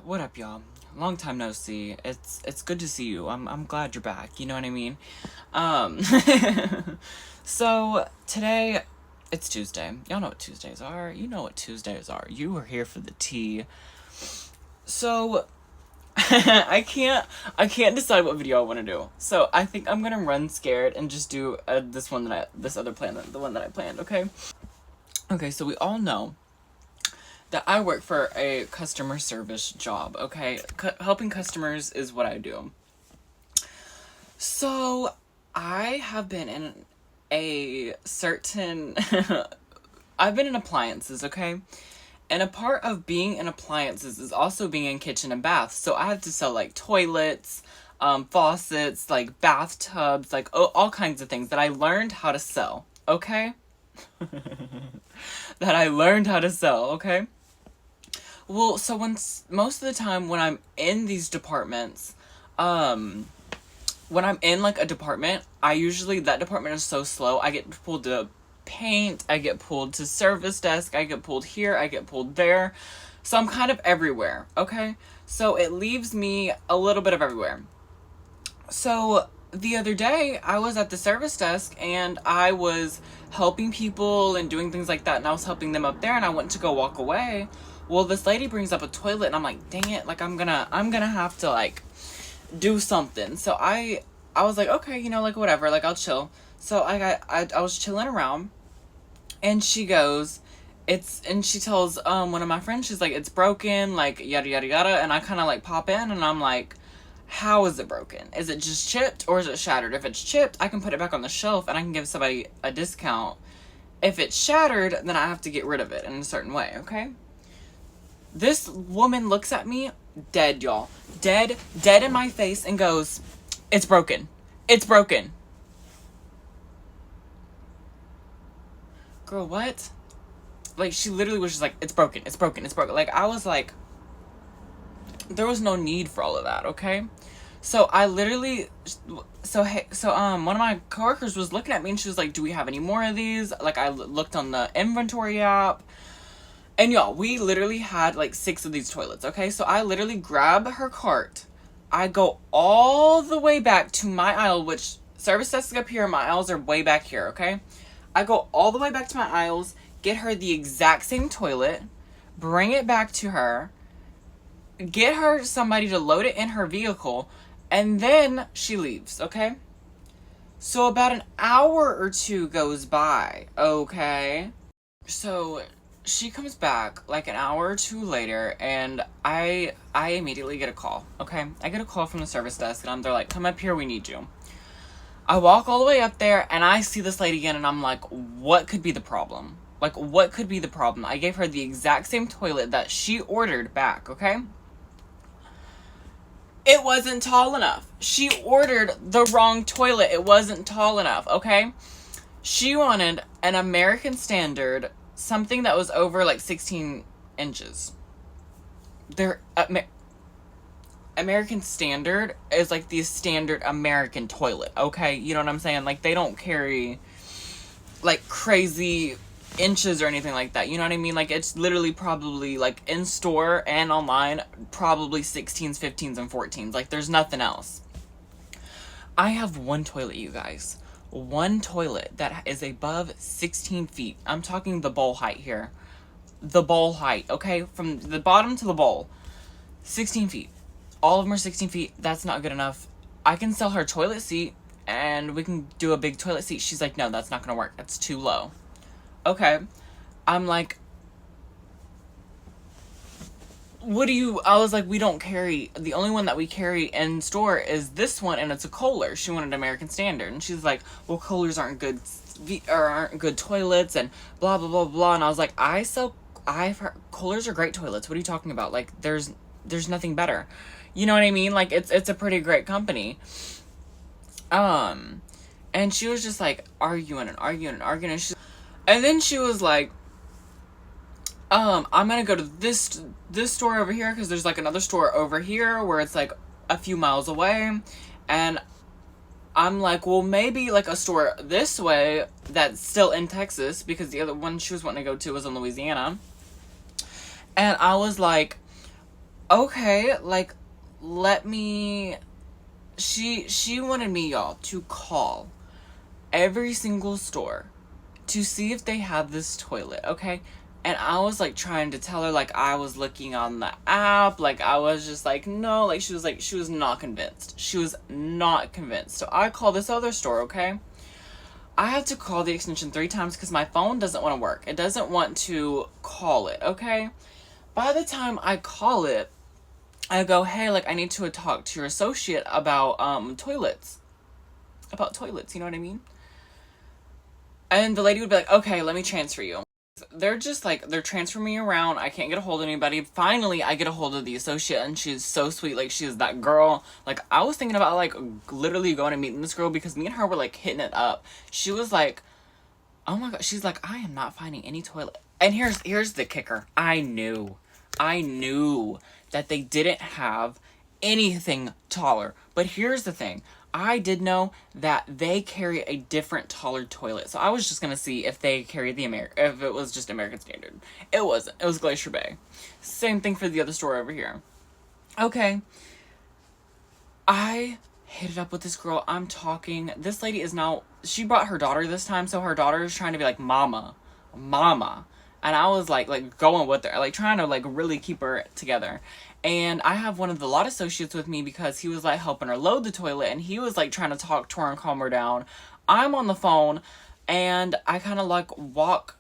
What up, y'all? Long time no see. It's good to see you. I'm glad you're back. You know what I mean? Um, so today it's Tuesday. Y'all know what Tuesdays are. You know what Tuesdays are. You are here for the tea. So I can't decide what video I want to do. So I think I'm gonna run scared and just do this other plan, the one that I planned. Okay. Okay. So we all know that I work for a customer service job, okay? Helping customers is what I do. So, I have been in a certain... I've been in appliances, okay? And a part of being in appliances is also being in kitchen and bath. So, I have to sell, like, toilets, faucets, like, bathtubs, like, all kinds of things that I learned how to sell, okay? That I learned how to sell, okay? Well, so most of the time when I'm in these departments, when I'm in like a department, that department is so slow. I get pulled to paint, I get pulled to service desk, I get pulled here, I get pulled there. So I'm kind of everywhere, okay? So it leaves me a little bit of everywhere. So the other day, I was at the service desk and I was helping people and doing things like that, and I was helping them up there, and I went to go walk away. Well, this lady brings up a toilet, and I'm like, dang it, like, I'm gonna have to, like, do something. So I was like, okay, like, whatever, like, I'll chill. So I was chilling around, and she goes, and she tells, one of my friends, she's like, it's broken, like, yada, yada, yada, and I kind of, like, pop in, and I'm like, how is it broken? Is it just chipped, or is it shattered? If it's chipped, I can put it back on the shelf, and I can give somebody a discount. If it's shattered, then I have to get rid of it in a certain way, okay? This woman looks at me, dead, y'all. Dead in my face, and goes, it's broken. It's broken. Girl, what? Like, she literally was just like, it's broken, it's broken, it's broken. Like, I was like, there was no need for all of that, okay? So I literally, one of my coworkers was looking at me, and she was like, do we have any more of these? Like, I looked on the inventory app. And y'all, we literally had like 6 of these toilets, okay? So I literally grab her cart. I go all the way back to my aisle, which service desk is up here, my aisles are way back here, okay? I go all the way back to my aisles, get her the exact same toilet, bring it back to her, get her somebody to load it in her vehicle, and then she leaves, okay? So about an hour or two goes by, okay? So she comes back like an hour or two later, and I immediately get a call, okay? I get a call from the service desk, and they're like, come up here, we need you. I walk all the way up there, and I see this lady again, and I'm like, what could be the problem? Like, what could be the problem? I gave her the exact same toilet that she ordered back, okay? It wasn't tall enough. She ordered the wrong toilet. It wasn't tall enough, okay? She wanted an American Standard, something that was over like 16 inches. American Standard is like the standard American toilet, okay? You know what I'm saying? Like, they don't carry like crazy inches or anything like that. You know what I mean? Like, it's literally probably like in store and online, probably 16s, 15s, and 14s. Like, there's nothing else. I have one toilet, you guys. One toilet that is above 16 feet. I'm talking the bowl height here. The bowl height, okay? From the bottom to the bowl. 16 feet. All of them are 16 feet. That's not good enough. I can sell her toilet seat, and we can do a big toilet seat. She's like, no, that's not gonna work. That's too low. Okay. I'm like, I was like, we don't carry, the only one that we carry in store is this one, and it's a Kohler. She wanted American Standard, and she's like, well, Kohlers aren't good toilets, and blah, blah, blah, blah, and I was like, Kohlers are great toilets. What are you talking about? Like, there's nothing better. You know what I mean? Like, it's a pretty great company. And she was just like, arguing, and then she was like, I'm gonna go to this store over here, because there's like another store over here where it's like a few miles away, and I'm like, well, maybe like a store this way that's still in Texas, because the other one she was wanting to go to was in Louisiana. And I was like, okay, like, let me, she wanted me, y'all, to call every single store to see if they have this toilet, okay? And I was like trying to tell her, like, I was looking on the app, like, I was just like, no, like, she was not convinced. She was not convinced. So I called this other store, okay? I had to call the extension 3 times because my phone doesn't want to work. It doesn't want to call it, okay? By the time I call it, I go, hey, like, I need to talk to your associate about, toilets. About toilets, you know what I mean? And the lady would be like, okay, let me transfer you. They're just like, they're transferring me around. I can't get a hold of anybody. Finally, I get a hold of the associate, and she's so sweet. Like, she's that girl. Like, I was thinking about, like, literally going and meeting this girl because me and her were, like, hitting it up. She was like, oh my god. She's like, I am not finding any toilet. And here's the kicker. I knew that they didn't have anything taller. But here's the thing. I did know that they carry a different taller toilet. So I was just going to see if they carried if it was just American Standard. It wasn't. It was Glacier Bay. Same thing for the other store over here. Okay. I hit it up with this girl. I'm talking. This lady is now, she brought her daughter this time. So her daughter is trying to be like, mama. And I was like going with her, like trying to like really keep her together. And I have one of the lot associates with me because he was like helping her load the toilet, and he was like trying to talk to her and calm her down. I'm on the phone, and I kind of like walk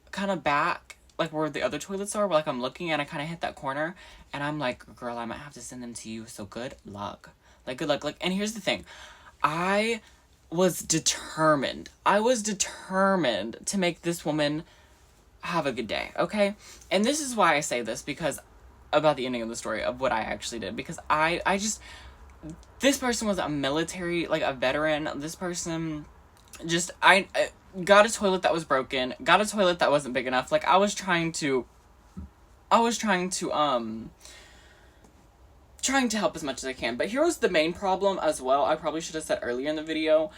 kind of back, like where the other toilets are, where like I'm looking, and I kind of hit that corner, and I'm like, girl, I might have to send them to you, so good luck. Like, good luck. Like, and here's the thing. I was determined to make this woman have a good day, okay? And this is why I say this, because about the ending of the story of what I actually did, because I just, this person was a military, like a veteran. This person just, I got a toilet that was broken, got a toilet that wasn't big enough. Like, I was trying to help as much as I can. But here was the main problem as well. I probably should have said earlier in the video.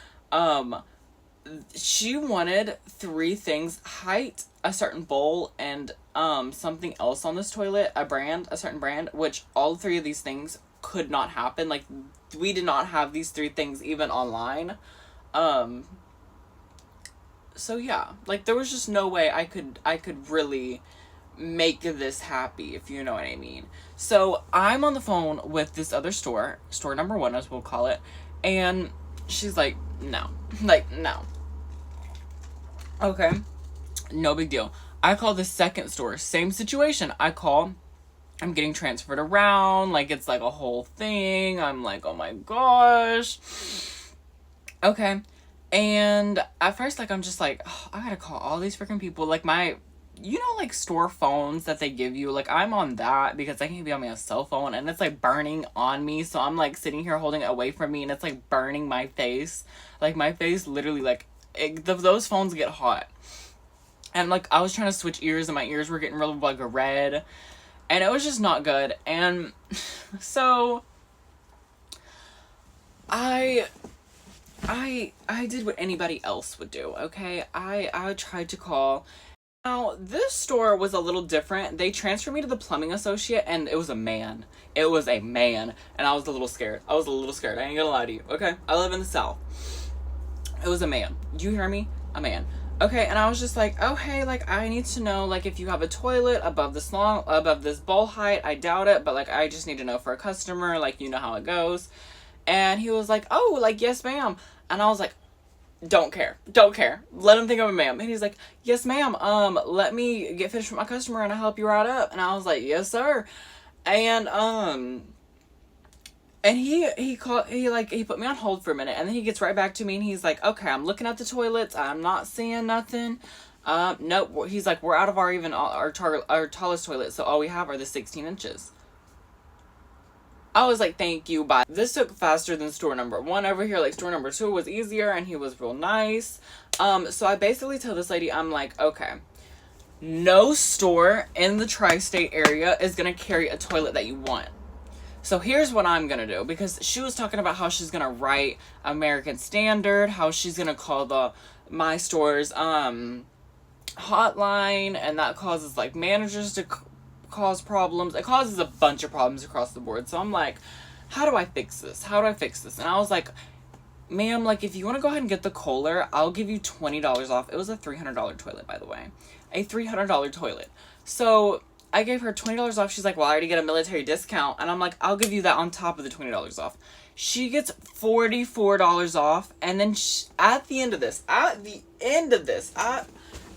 She wanted 3 things: height, a certain bowl, and something else on this toilet, a certain brand, which all 3 of these things could not happen. Like, we did not have these 3 things even online. So yeah, like, there was just no way I could really make this happy, if you know what I mean. So I'm on the phone with this other store number 1, as we'll call it, and she's like, no. Like, no. Okay, no big deal. I call the second store, same situation. I'm getting transferred around, like, it's like a whole thing. I'm like, oh my gosh. Okay, and at first, like, I'm just like, oh, I gotta call all these freaking people. Like, like, store phones that they give you, like, I'm on that because I can't be on my cell phone, and it's, like, burning on me, so I'm, like, sitting here holding it away from me, and it's, like, burning my face. Like, my face literally, like, those phones get hot. And, like, I was trying to switch ears, and my ears were getting really, like, red, and it was just not good. And so I did what anybody else would do, okay? I tried to call. Now, this store was a little different. They transferred me to the plumbing associate, and it was a man. It was a man, and I was a little scared. I ain't gonna lie to you, okay? I live in the South. It was a man. Do you hear me? A man. Okay, and I was just like, oh, hey, like, I need to know, like, if you have a toilet above this bowl height. I doubt it, but, like, I just need to know for a customer, like, you know how it goes. And he was like, oh, like, yes, ma'am. And I was like, don't care. Let him think I'm a ma'am. And he's like, yes, ma'am. Let me get finished with my customer and I'll help you right up. And I was like, yes, sir. And he put me on hold for a minute, and then he gets right back to me, and he's like, okay, I'm looking at the toilets. I'm not seeing nothing. Nope. He's like, we're out of our tallest toilet, so all we have are the 16 inches. I was like, thank you, bye. This took faster than store number 1 over here. Like, store number 2 was easier, and he was real nice. So I basically tell this lady, I'm like, okay, no store in the tri-state area is going to carry a toilet that you want. So here's what I'm going to do, because she was talking about how she's going to write American Standard, how she's going to call my store's hotline, and that causes, like, managers to cause problems. It causes a bunch of problems across the board. So I'm like, how do I fix this? How do I fix this? And I was like, ma'am, like, if you want to go ahead and get the Kohler, I'll give you $20 off. It was a $300 toilet, by the way. A $300 toilet. So I gave her $20 off. She's like, well, I already get a military discount. And I'm like, I'll give you that on top of the $20 off. She gets $44 off. And then at the end of this,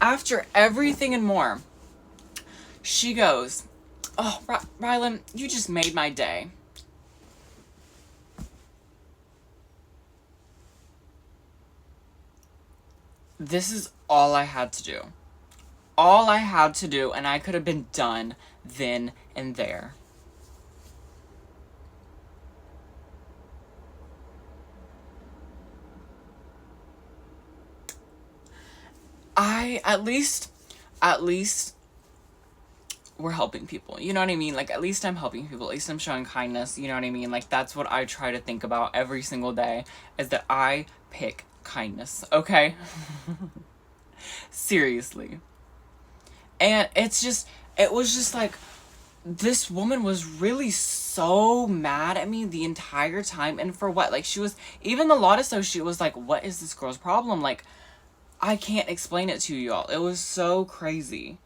after everything and more, she goes, oh, Rylan, you just made my day. This is all I had to do. All I had to do, and I could have been done then and there. At least we're helping people. You know what I mean? Like, at least I'm helping people. At least I'm showing kindness. You know what I mean? Like, that's what I try to think about every single day, is that I pick kindness, okay? Seriously. And it was just like, this woman was really so mad at me the entire time. And for what? Like, she was, even the lot associate was like, what is this girl's problem? Like, I can't explain it to y'all. It was so crazy.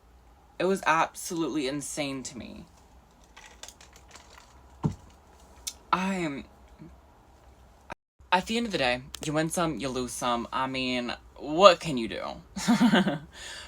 It was absolutely insane to me. At the end of the day, you win some, you lose some. I mean, what can you do?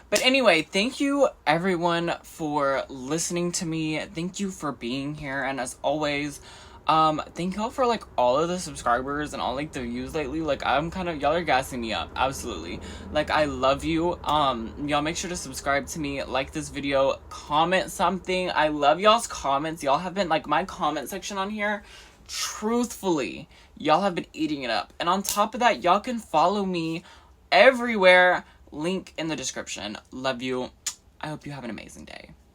But anyway, thank you everyone for listening to me. Thank you for being here. And as always, thank y'all for like all of the subscribers and all like the views lately. Like, y'all are gassing me up. Absolutely. Like, I love you. Y'all make sure to subscribe to me, like this video, comment something. I love y'all's comments. Y'all have been, like, my comment section on here, truthfully, y'all have been eating it up. And on top of that, y'all can follow me everywhere. Link in the description. Love you. I hope you have an amazing day.